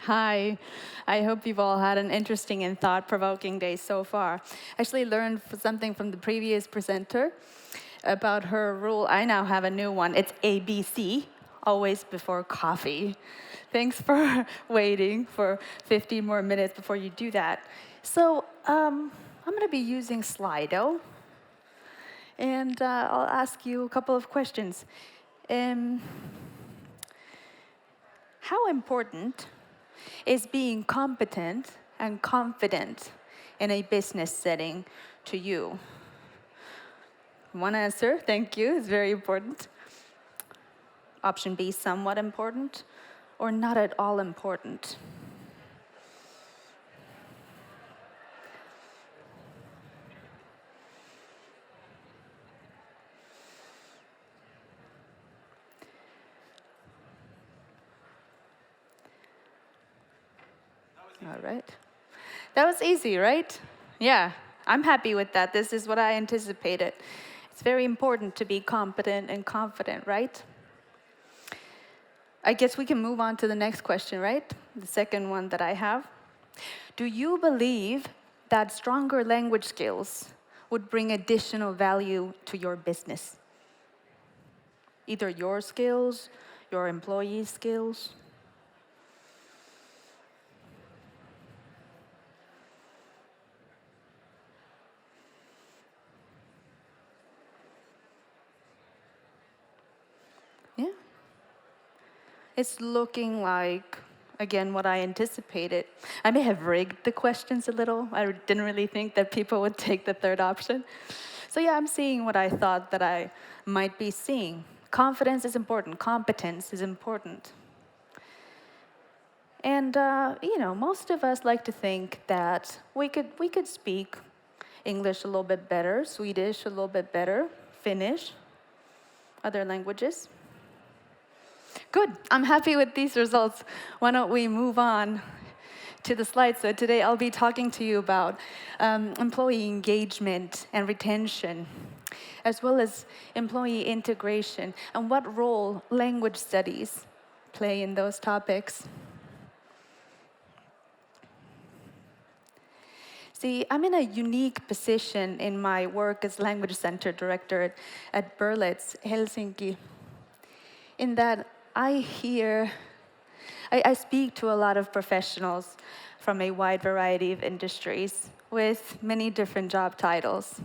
Hi. I hope you've all had an interesting and thought-provoking day so far. I actually learned something from the previous presenter about her rule. I now have a new one. It's ABC, always before coffee. Thanks for waiting for 15 more minutes before you do that. So I'm going to be using Slido, and I'll ask you a couple of questions. Um, how important is being competent and confident in a business setting to you? One answer, thank you, is very important. Option B, somewhat important, or not at all important. All right. That was easy, right? Yeah, I'm happy with that. This is what I anticipated. It's very important to be competent and confident, right? I guess we can move on to the next question, right? The second one that I have. Do you believe that stronger language skills would bring additional value to your business? Either your skills, your employees' skills? Yeah. It's looking like, again, what I anticipated. I may have rigged the questions a little. I didn't really think that people would take the third option. So yeah, I'm seeing what I thought that I might be seeing. Confidence is important. Competence is important. And most of us like to think that we could speak English a little bit better, Swedish a little bit better, Finnish, other languages. Good, I'm happy with these results. Why don't we move on to the slides? So today I'll be talking to you about employee engagement and retention, as well as employee integration, and what role language studies play in those topics. See, I'm in a unique position in my work as language center director at Berlitz, Helsinki, in that I speak to a lot of professionals from a wide variety of industries with many different job titles.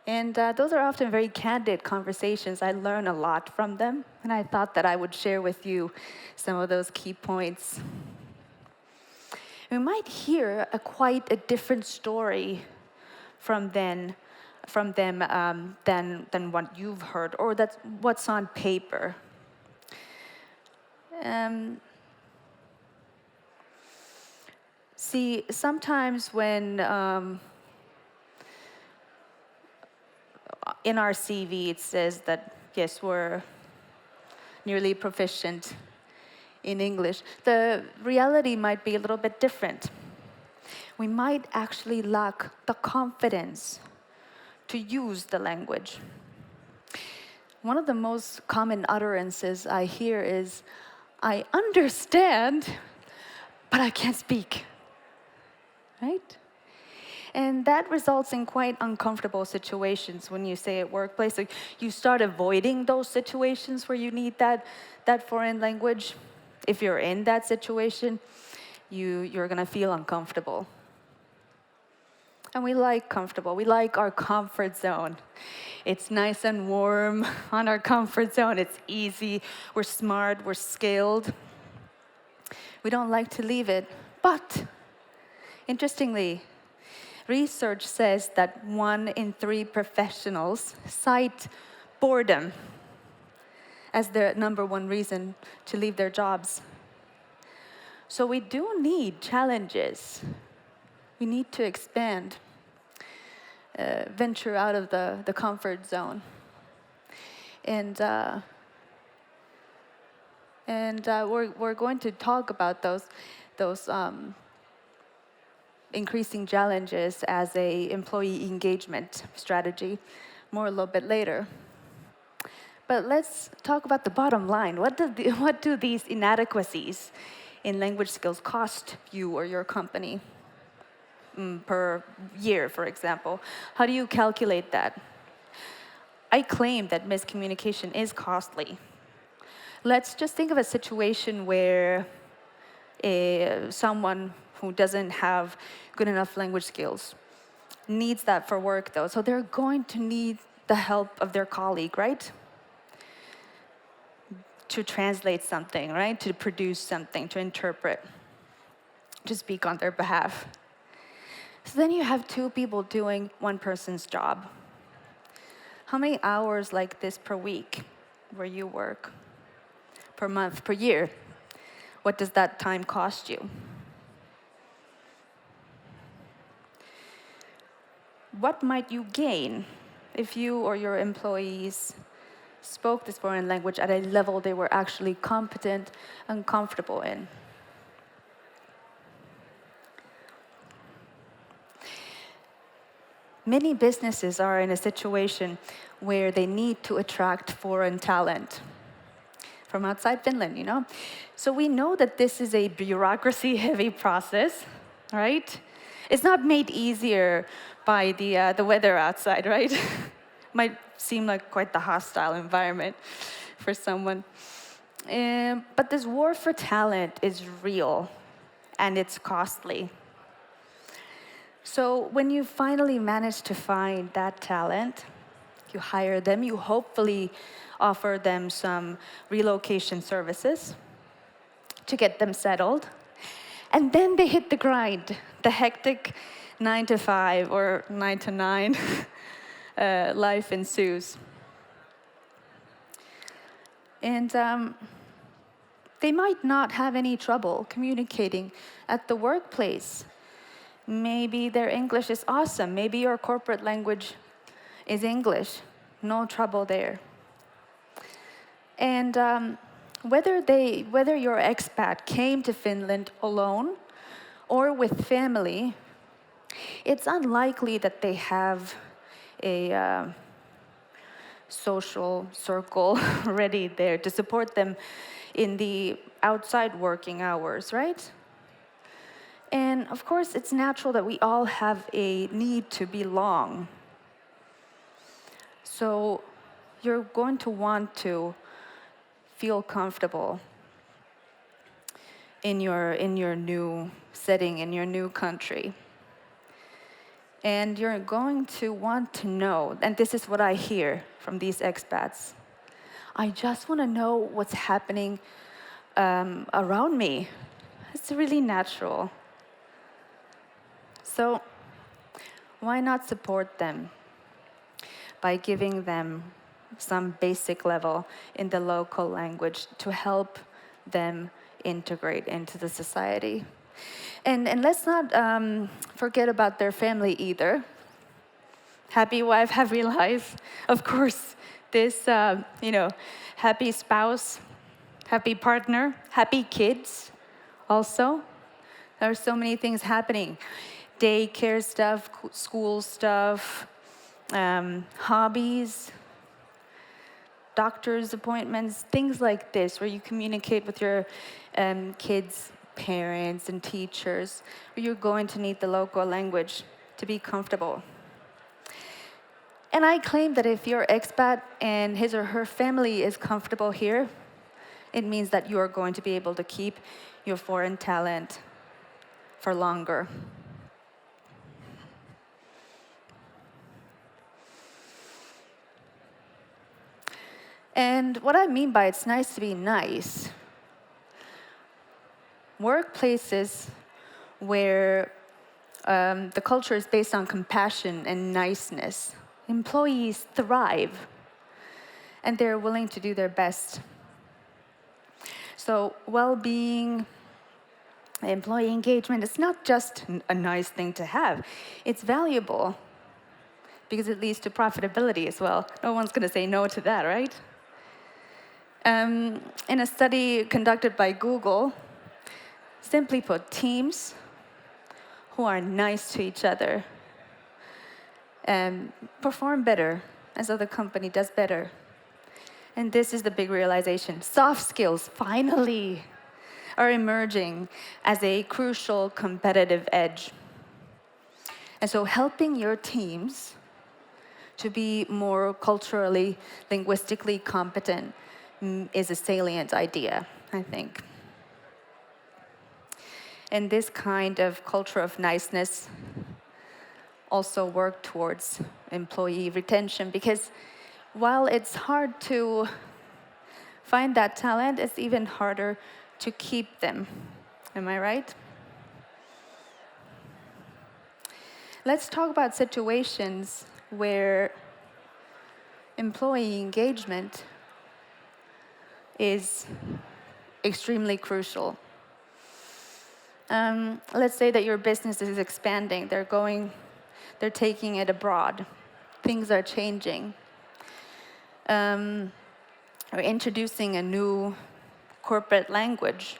And those are often very candid conversations. I learn a lot from them, and I thought that I would share with you some of those key points. We might hear quite a different story from them than what you've heard, or that's what's on paper. See, sometimes when in our CV it says that, yes, we're nearly proficient in English, the reality might be a little bit different. We might actually lack the confidence to use the language. One of the most common utterances I hear is, I understand, but I can't speak. Right? And that results in quite uncomfortable situations when you say at workplace. So you start avoiding those situations where you need that foreign language. If you're in that situation, you're gonna feel uncomfortable. And we like comfortable. We like our comfort zone. It's nice and warm on our comfort zone. It's easy. We're smart. We're skilled. We don't like to leave it. But interestingly, research says that 1 in 3 professionals cite boredom as their number one reason to leave their jobs. So we do need challenges. We need to expand, venture out of the comfort zone. And we're going to talk about those increasing challenges as a employee engagement strategy more a little bit later. But let's talk about the bottom line. What do these inadequacies in language skills cost you or your company per year, for example? How do you calculate that? I claim that miscommunication is costly. Let's just think of a situation where someone who doesn't have good enough language skills needs that for work, though. So they're going to need the help of their colleague, right? To translate something, right? To produce something, to interpret, to speak on their behalf. So then you have two people doing one person's job. How many hours like this per week where you work? Per month, per year? What does that time cost you? What might you gain if you or your employees spoke this foreign language at a level they were actually competent and comfortable in? Many businesses are in a situation where they need to attract foreign talent from outside Finland, you know? So we know that this is a bureaucracy-heavy process, right? It's not made easier by the weather outside, right? Might seem like quite the hostile environment for someone. But this war for talent is real, and it's costly. So when you finally manage to find that talent, you hire them, you hopefully offer them some relocation services to get them settled. And then they hit the grind, the hectic 9 to 5 or 9 to 9 life ensues. And they might not have any trouble communicating at the workplace. Maybe their English is awesome. Maybe your corporate language is English. No trouble there. And whether your expat came to Finland alone or with family, it's unlikely that they have a social circle ready there to support them in the outside working hours, right? And of course, it's natural that we all have a need to belong. So you're going to want to feel comfortable in your new setting, in your new country. And you're going to want to know, and this is what I hear from these expats, I just want to know what's happening around me. It's really natural. So why not support them by giving them some basic level in the local language to help them integrate into the society? And let's not forget about their family either. Happy wife, happy life. Of course, this, happy spouse, happy partner, happy kids also. There are so many things happening. Daycare stuff, school stuff, hobbies, doctor's appointments, things like this, where you communicate with your kids' parents and teachers, where you're going to need the local language to be comfortable. And I claim that if your expat and his or her family is comfortable here, it means that you are going to be able to keep your foreign talent for longer. And what I mean by it's nice to be nice, workplaces where the culture is based on compassion and niceness, employees thrive, and they're willing to do their best. So well-being, employee engagement, it's not just a nice thing to have. It's valuable because it leads to profitability as well. No one's going to say no to that, right? In a study conducted by Google, simply put, teams who are nice to each other perform better, and so the company does better. And this is the big realization. Soft skills, finally. are emerging as a crucial competitive edge. And so helping your teams to be more culturally, linguistically competent is a salient idea, I think. And this kind of culture of niceness also work towards employee retention, because while it's hard to find that talent, it's even harder to keep them. Am I right? Let's talk about situations where employee engagement is extremely crucial. Let's say that your business is expanding. They're taking it abroad. Things are changing. Or introducing a new corporate language.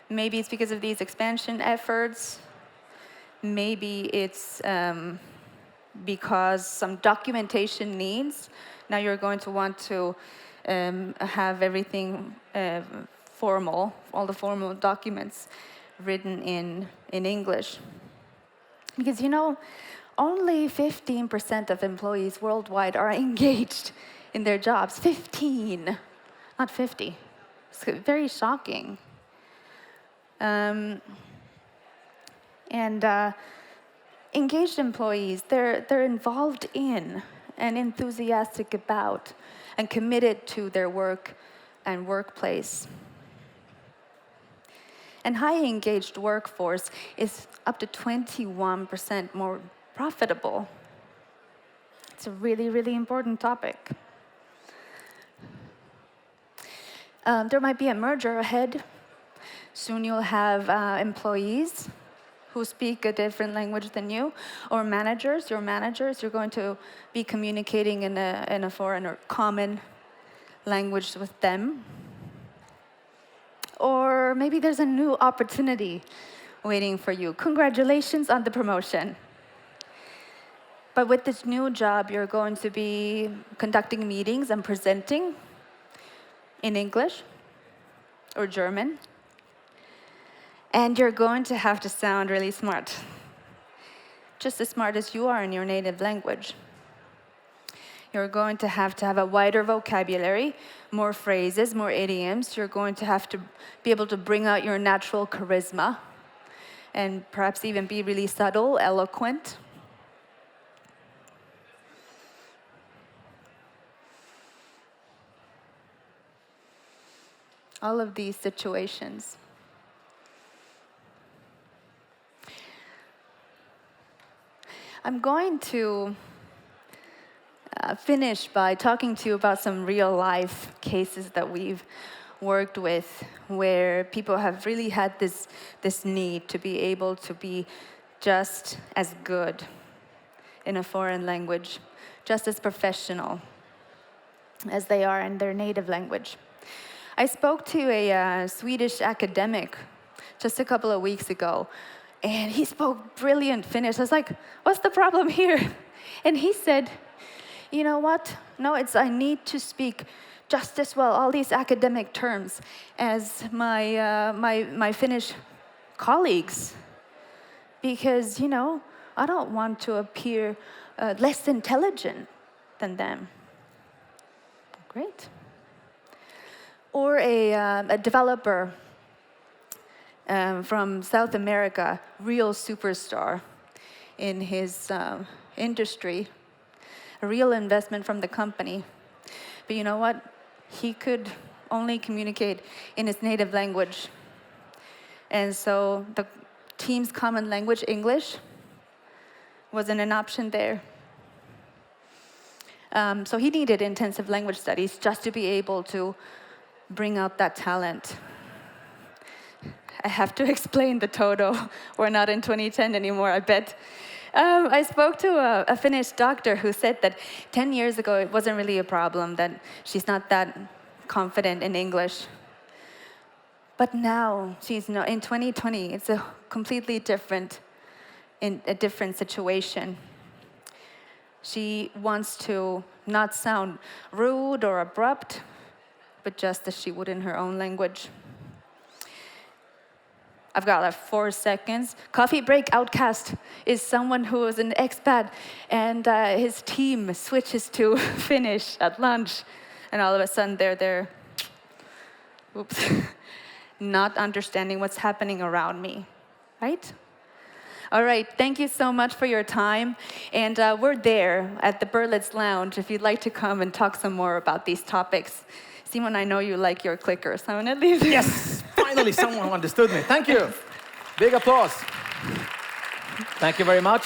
Maybe it's because of these expansion efforts. Maybe it's because some documentation needs. Now you're going to want to have everything formal, all the formal documents written in English. Because only 15% of employees worldwide are engaged in their jobs. 15, not 50. It's very shocking. And engaged employees, they're involved in and enthusiastic about and committed to their work and workplace. And highly engaged workforce is up to 21% more profitable. It's a really, really important topic. There might be a merger ahead. Soon you'll have employees who speak a different language than you, or managers. Your managers, you're going to be communicating in a foreign or common language with them. Or maybe there's a new opportunity waiting for you. Congratulations on the promotion. But with this new job, you're going to be conducting meetings and presenting in English or German. And you're going to have to sound really smart, just as smart as you are in your native language. You're going to have a wider vocabulary, more phrases, more idioms. You're going to have to be able to bring out your natural charisma and perhaps even be really subtle, eloquent. All of these situations. I'm going to finish by talking to you about some real life cases that we've worked with, where people have really had this need to be able to be just as good in a foreign language, just as professional as they are in their native language. I spoke to a Swedish academic just a couple of weeks ago, and he spoke brilliant Finnish. I was like, what's the problem here? And he said, you know what? No, I need to speak just as well, all these academic terms, as my Finnish colleagues. Because, I don't want to appear less intelligent than them. Great. Or a developer from South America, real superstar in his industry, a real investment from the company. But you know what? He could only communicate in his native language. And so the team's common language, English, wasn't an option there. So he needed intensive language studies just to be able to bring out that talent. I have to explain the Toto. We're not in 2010 anymore, I bet. I spoke to a Finnish doctor who said that 10 years ago it wasn't really a problem, that she's not that confident in English. But now, she's not, in 2020, it's a completely different situation. She wants to not sound rude or abrupt, but just as she would in her own language. I've got like 4 seconds. Coffee break outcast is someone who is an expat and his team switches to Finnish at lunch. And all of a sudden they're there, oops, not understanding what's happening around me, right? All right, thank you so much for your time. And we're there at the Berlitz Lounge if you'd like to come and talk some more about these topics. Simon, I know you like your clickers. I'm gonna leave this. Yes, finally someone understood me. Thank you. Big applause. Thank you very much.